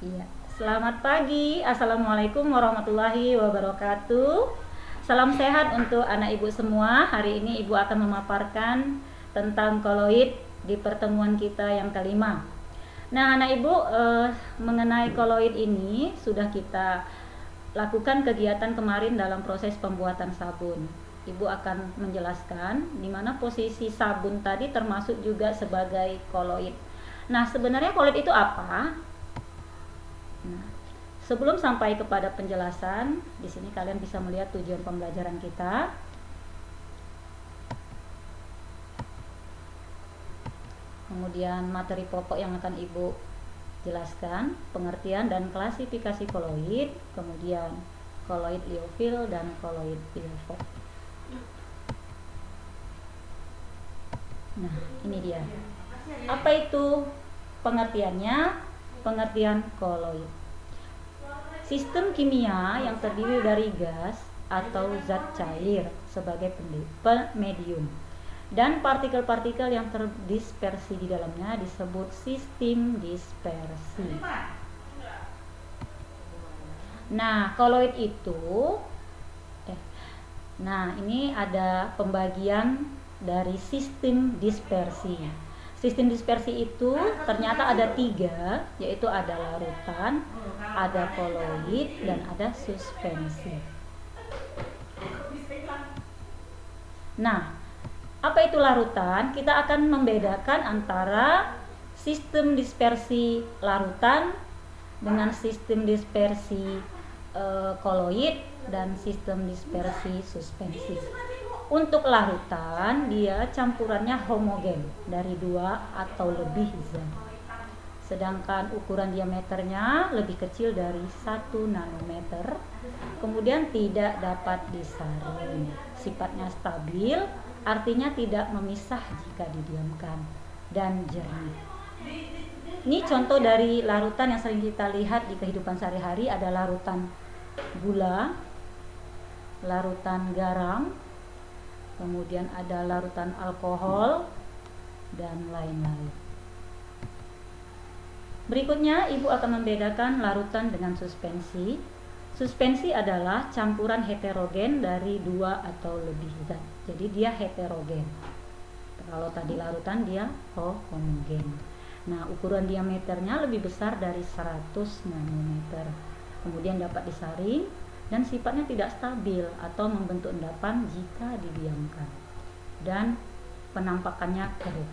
Iya, selamat pagi. Assalamualaikum warahmatullahi wabarakatuh. Salam sehat untuk anak ibu semua. Hari ini ibu akan memaparkan tentang koloid di pertemuan kita yang kelima. Nah, anak ibu, mengenai koloid ini sudah kita lakukan kegiatan kemarin dalam proses pembuatan sabun. Ibu akan menjelaskan di mana posisi sabun tadi termasuk juga sebagai koloid. Nah, sebenarnya koloid itu apa? Nah, sebelum sampai kepada penjelasan, di sini kalian bisa melihat tujuan pembelajaran kita. Kemudian materi pokok yang akan Ibu jelaskan, pengertian dan klasifikasi koloid, kemudian koloid liofil dan koloid liofil. Nah, ini dia. Apa itu pengertiannya? Pengertian koloid. Sistem kimia yang terdiri dari gas atau zat cair sebagai medium dan partikel-partikel yang terdispersi di dalamnya disebut sistem dispersi. Nah, koloid itu ini ada pembagian dari sistem dispersi. Sistem dispersi itu ternyata ada 3, yaitu ada larutan, ada koloid, dan ada suspensi. Nah, apa itu larutan? Kita akan membedakan antara sistem dispersi larutan dengan sistem dispersi koloid dan sistem dispersi suspensi. Untuk larutan, dia campurannya homogen dari 2 atau lebih zat. Sedangkan ukuran diameternya lebih kecil dari 1 nanometer. Kemudian tidak dapat disaring. Sifatnya stabil, artinya tidak memisah jika didiamkan, dan jernih. Ini contoh dari larutan yang sering kita lihat di kehidupan sehari-hari. Ada larutan gula, larutan garam, kemudian ada larutan alkohol, dan lain-lain. Berikutnya, Ibu akan membedakan larutan dengan suspensi. Suspensi adalah campuran heterogen dari 2 atau lebih zat. Jadi dia heterogen. Kalau tadi larutan dia homogen. Nah, ukuran diameternya lebih besar dari 100 nanometer. Kemudian dapat disaring dan sifatnya tidak stabil atau membentuk endapan jika didiamkan, dan penampakannya keruh.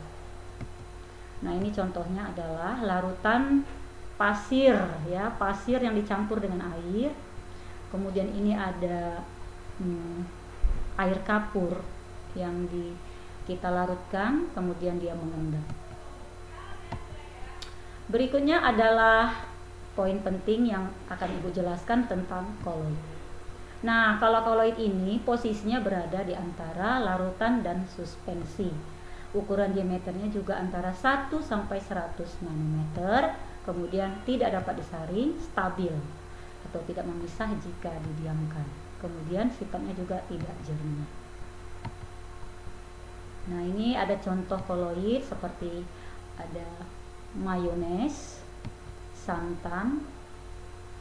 Nah, ini contohnya adalah larutan pasir, ya, pasir yang dicampur dengan air. Kemudian ini ada air kapur yang kita larutkan, kemudian dia mengendap. Berikutnya adalah poin penting yang akan Ibu jelaskan tentang koloid. Nah, kalau koloid ini posisinya berada di antara larutan dan suspensi. Ukuran diameternya juga antara 1 sampai 100 nanometer. Kemudian tidak dapat disaring, stabil atau tidak memisah jika didiamkan. Kemudian sifatnya juga tidak jernih. Nah, ini ada contoh koloid seperti ada mayones, santan,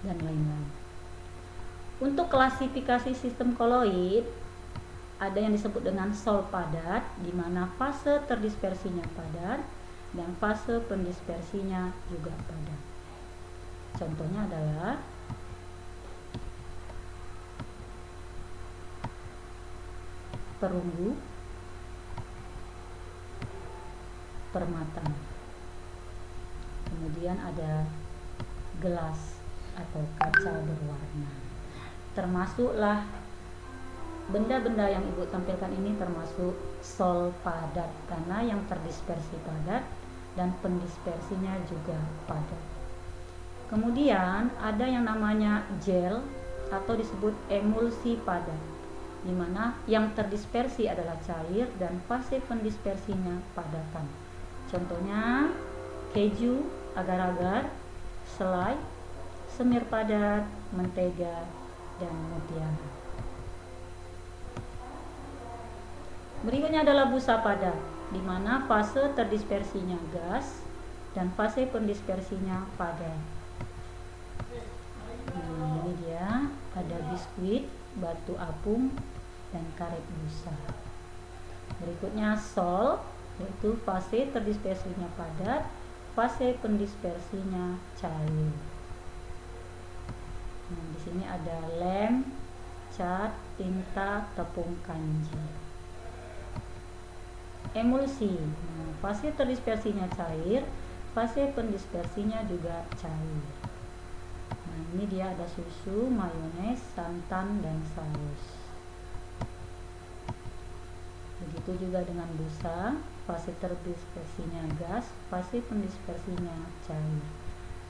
dan lain-lain. Untuk klasifikasi sistem koloid, ada yang disebut dengan sol padat, di mana fase terdispersinya padat dan fase pendispersinya juga padat. Contohnya adalah perunggu, permata. Kemudian ada gelas atau kaca berwarna. Termasuklah benda-benda yang Ibu tampilkan ini termasuk sol padat, karena yang terdispersi padat dan pendispersinya juga padat. Kemudian ada yang namanya gel atau disebut emulsi padat, di mana yang terdispersi adalah cair dan fase pendispersinya padatan. Contohnya keju, agar-agar, selai, semir padat, mentega, dan mutiara. Berikutnya adalah busa padat, di mana fase terdispersinya gas dan fase pendispersinya padat. Nah, ini dia ada biskuit, batu apung, dan karet busa. Berikutnya sol, yaitu fase terdispersinya padat, fase pendispersinya cair. Nah, di sini ada lem, cat, tinta, tepung kanji. Emulsi, nah, fase terdispersinya cair, fase pendispersinya juga cair. Nah, ini dia ada susu, mayones, santan, dan saus. Begitu juga dengan busa, fase terdispersinya gas, fase pendispersinya cair.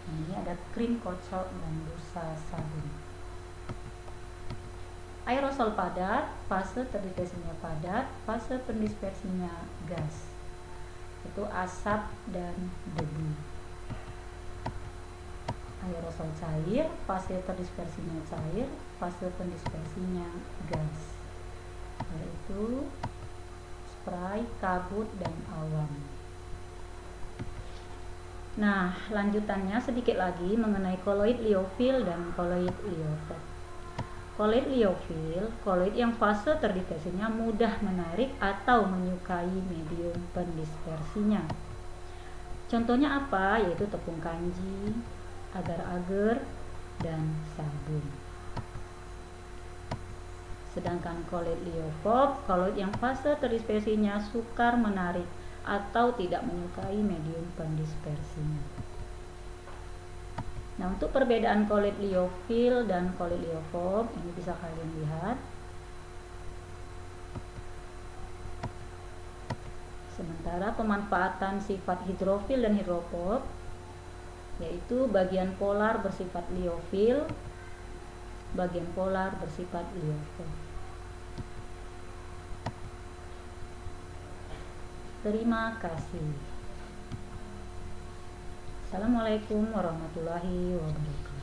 Nah, ini ada krim kocok dan busa sabun. Aerosol padat, fase terdispersinya padat, fase pendispersinya gas. Itu asap dan debu. Aerosol cair, fase terdispersinya cair, fase pendispersinya gas, yaitu spray, kabut, dan awan. Nah, lanjutannya sedikit lagi mengenai koloid liofil dan koloid liofil. Koloid liofil, koloid yang fase terdispersinya mudah menarik atau menyukai medium pendispersinya. Contohnya apa? Yaitu tepung kanji, agar-agar, dan sabun. Sedangkan koloid liofil, koloid yang fase terdispersinya sukar menarik atau tidak menyukai medium pendispersinya. Nah, untuk perbedaan koloid liofil dan koloid liofil ini bisa kalian lihat. Sementara pemanfaatan sifat hidrofil dan hidrofob, yaitu bagian polar bersifat liofil, bagian polar bersifat liofil. Terima kasih. Assalamualaikum warahmatullahi wabarakatuh.